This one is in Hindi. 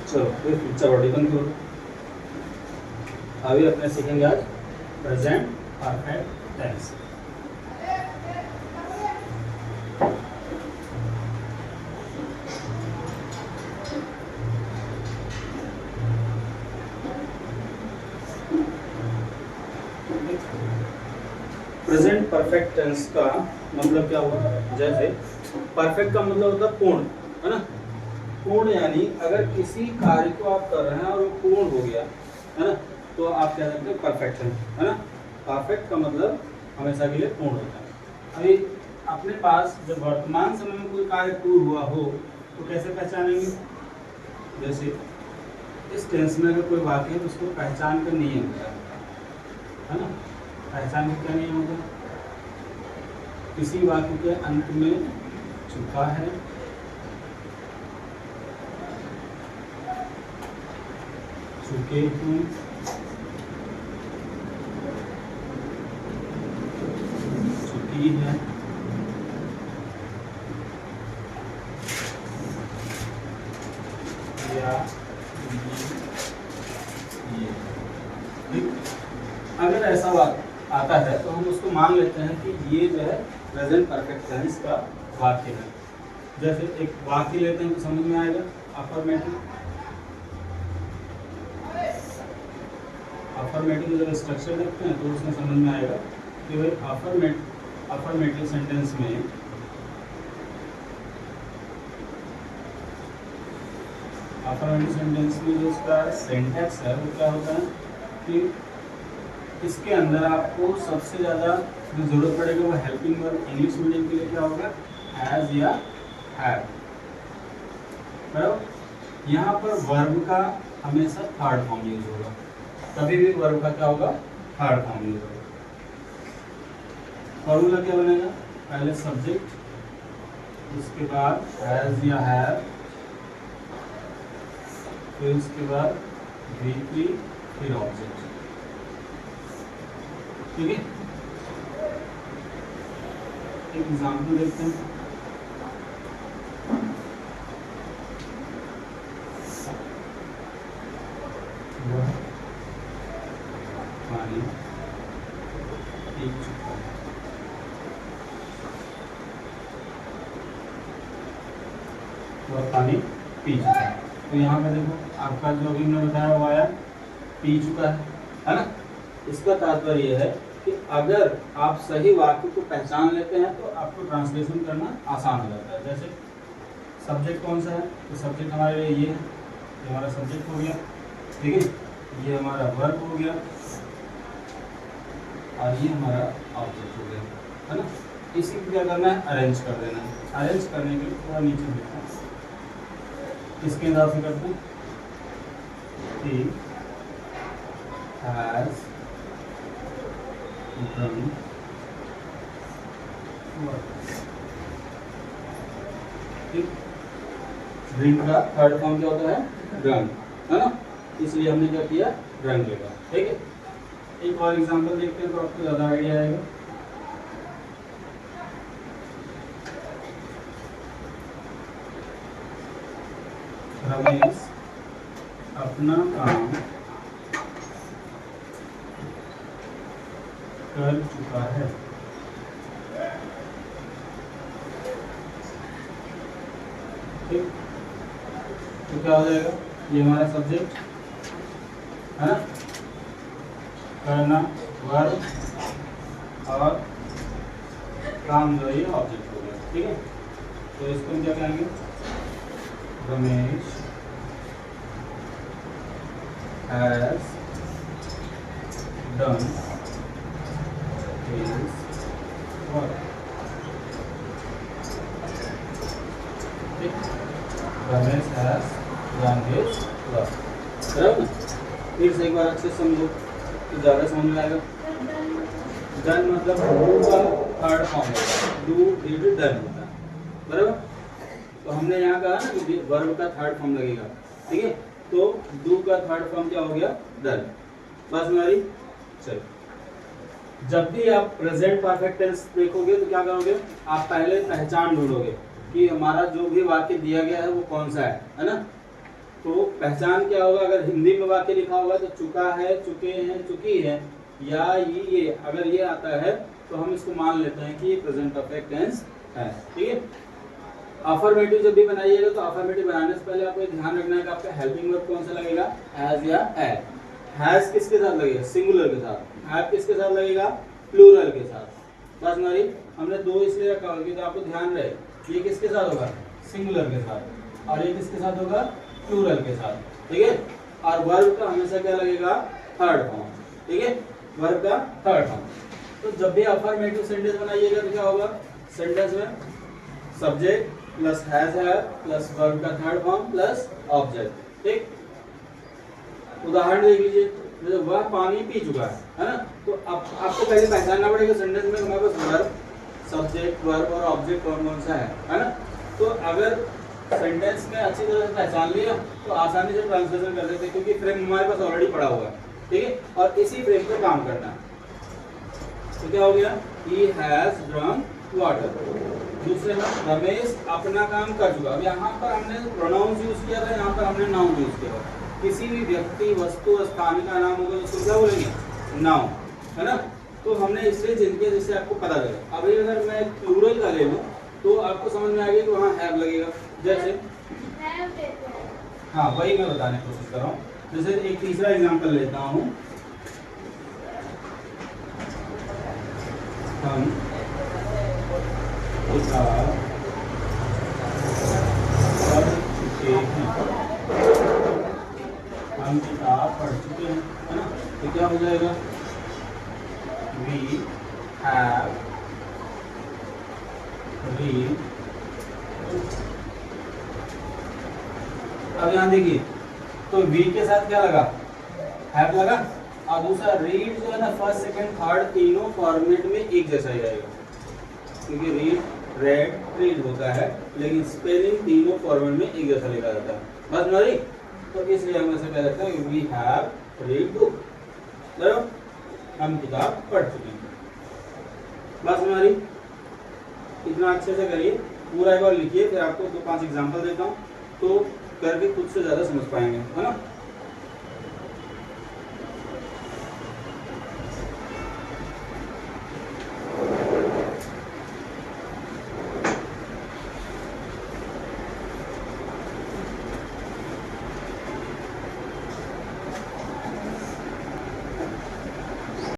चलो फिर पिक्चर बॉडी बंद करो। अभी अपने सीखेंगे आज present perfect tense. Present perfect tense का मतलब क्या हुआ? जैसे परफेक्ट का मतलब होता है पूर्ण, है ना। पूर्ण यानी अगर किसी कार्य को आप कर रहे हैं और वो पूर्ण हो गया, है ना, तो आप कह सकते हैं परफेक्ट है ना। परफेक्ट का मतलब हमेशा के लिए पूर्ण होता है। अभी अपने पास जब वर्तमान समय में कोई कार्य पूर्ण हुआ हो तो कैसे पहचानेंगे? जैसे इस टेंस में अगर कोई वाक्य है तो उसको पहचान का नियम है ना। पहचान का क्या नियम होगा? किसी वाक्य के अंत में चुका है, चुके हूँ, चुकी है, या ये। अगर ऐसा बात आता है तो हम उसको मान लेते हैं कि ये जो है प्रेजेंट परफेक्ट टेंस का वाक्य है। जैसे एक वाक्य लेते हैं तो समझ में आएगा अफर्मेटिव। अफर्मेटिव जब स्ट्रक्चर देखते हैं तो उसमें समझ में आएगा कि भाई अफर्मेटिव सेंटेंस में जो उसका सेंटेक्स है वो क्या होता है कि इसके अंदर आपको सबसे ज़्यादा जो जरूरत पड़ेगा वो हेल्पिंग वर्ब इंग्लिश मीडियम के लिए क्या होगा? हैज़ या हैव। बराबर। यहाँ पर वर्ब का हमेशा थर्ड फॉर्म यूज होगा। कभी भी वर्ब का क्या होगा? थर्ड फॉर्म यूज होगा। फॉर्मूला क्या बनेगा? पहले सब्जेक्ट, उसके बाद हैज़ या हैव, फिर उसके बाद VP, फिर ऑब्जेक्ट। ठीक है। एक एग्जाम्पल देखते हैं। पानी पी चुका है। वह पानी पी चुका है। तो यहाँ पे देखो आपका जो अभी मैंने बताया वो आया पी चुका है ना। इसका तात्पर्य यह है कि अगर आप सही वाक्य को पहचान लेते हैं तो आपको ट्रांसलेशन करना आसान हो जाता है। जैसे सब्जेक्ट कौन सा है? तो सब्जेक्ट हमारे लिए ये है, ये हमारा सब्जेक्ट हो गया। ठीक है। ये हमारा वर्ब हो गया और ये हमारा ऑब्जेक्ट हो गया, है ना। इसी को क्या करना है? अरेंज कर देना है। अरेंज करने के लिए थोड़ा नीचे देखना है, इसके हिसाब से करते हैं। He has done work। ठीक। ड्रिंक का थर्ड फॉर्म क्या होता है? ड्रंक, है ना। इसलिए हमने क्या किया? ड्रंक लिखा। ठीक है। एक और एग्जांपल देखते हैं तो आपको ज्यादा आइडिया आएगा। रमेश अपना काम कर चुका है। ठीक। तो क्या हो जाएगा? ये हमारा सब्जेक्ट है ना, करना वर्ब, और काम जो है ये ऑब्जेक्ट हो गया। ठीक है। तो इसको हम क्या कहेंगे? Ramesh has done his work। Ramesh has done his work। बराबर ना। फिर से एक बार अच्छे से समझो तो ज़्यादा समझ में आएगा। डन मतलब डू का थर्ड फॉर्म होता है। डू डिड डन होता है। बराबर। तो हमने यहाँ कहा ना कि वर्ब का थर्ड फॉर्म लगेगा। ठीक है। तो डू का थर्ड फॉर्म क्या हो गया? डन। बस हमारी चलो। जब भी आप प्रेजेंट परफेक्ट टेंस देखोगे तो क्या करोगे? आप पहले पहचान ढूंढोगे कि हमारा जो भी वाक्य दिया गया है वो कौन सा है ना। तो पहचान क्या होगा, अगर हिंदी में वाक्य लिखा होगा तो चुका है, चुके हैं, चुकी है, या ये अगर ये आता है तो हम इसको मान लेते हैं कि ये प्रेजेंट परफेक्ट टेंस है। ठीक है। अफर्मेटिव जब भी बनाइएगा तो अफर्मेटिव बनाने से पहले आपको ध्यान रखना है कि आपका हेल्पिंग वर्ब कौन सा लगेगा, हैज या हैड। हैज किसके साथ लगेगा, सिंगुलर के साथ। हैव किसके साथ लगेगा, प्लूरल के साथ। बस हमारी हमने दो इसलिए रखा होगा तो आपको ध्यान रहे, ये किसके साथ होगा, सिंगुलर के साथ, और ये किसके साथ होगा, प्लूरल के साथ। ठीक है। और वर्ब का हमेशा क्या लगेगा, थर्ड फॉर्म। ठीक है, वर्ब का थर्ड फॉर्म। तो जब भी अफर्मेटिव सेंटेंस बनाइएगा तो क्या होगा, सेंटेंस में सब्जेक्ट प्लस हैज है प्लस वर्ब का थर्ड फॉर्म प्लस ऑब्जेक्ट। ठीक। उदाहरण देख लीजिए, जैसे वह पानी पी चुका है ना, तो अब आपको पहले पहचानना पड़ेगा सेंटेंस में हमारे पास वर्ब, सब्जेक्ट, वर्ब और ऑब्जेक्ट कौन कौन सा है ना। तो अगर सेंटेंस में अच्छी तरह से पहचान लिया तो आसानी से ट्रांसलेशन कर देते हैं, क्योंकि फ्रेम हमारे पास ऑलरेडी पड़ा हुआ है। ठीक है, और इसी फ्रेम पे काम करना है। तो क्या हो गया, he has drunk water। दूसरे में रमेश अपना काम कर चुका। अब यहाँ पर हमने प्रोनाउंस यूज किया था, यहाँ पर हमने नाउन यूज किया। किसी भी व्यक्ति, वस्तु, स्थान का नाम होगा तो क्या बोलेंगे, नाउन, है ना। तो हमने इसलिए जिन किया जिससे आपको पता लगे। अभी अगर मैं प्लूरल का ले लूँ तो आपको समझ में आ गया कि वहाँ हैव लगेगा। जैसे हाँ, वही मैं बताने की कोशिश कर रहा हूँ। जैसे एक तीसरा एग्जाम्पल लेता हूँ, हम किताब पढ़ चुके हैं, हम किताब पढ़ चुके हैं, है ना। तो क्या हो जाएगा, वी हैव रीड। अब यहाँ देखिए, तो वी के साथ क्या लगा, हैव लगा, और दूसरा रीड जो है ना, फर्स्ट सेकंड थर्ड तीनों फॉर्मेट में एक जैसा ही रहेगा, क्योंकि रीड, रेड, रीड होता है, लेकिन स्पेलिंग तीनों फॉर्मेट में एक जैसा लिखा जाता है। बस हमारी, तो इसलिए हम ऐसे कह सकते हैं वी हैव रीड बुक, हम किताब पढ़ चुके हैं। बस हमारी, इतना अच्छे से करिए, पूरा एक बार लिखिए, फिर आपको 2-5 एग्जाम्पल देता हूँ, तो करके खुद से ज़्यादा समझ पाएंगे, है ना।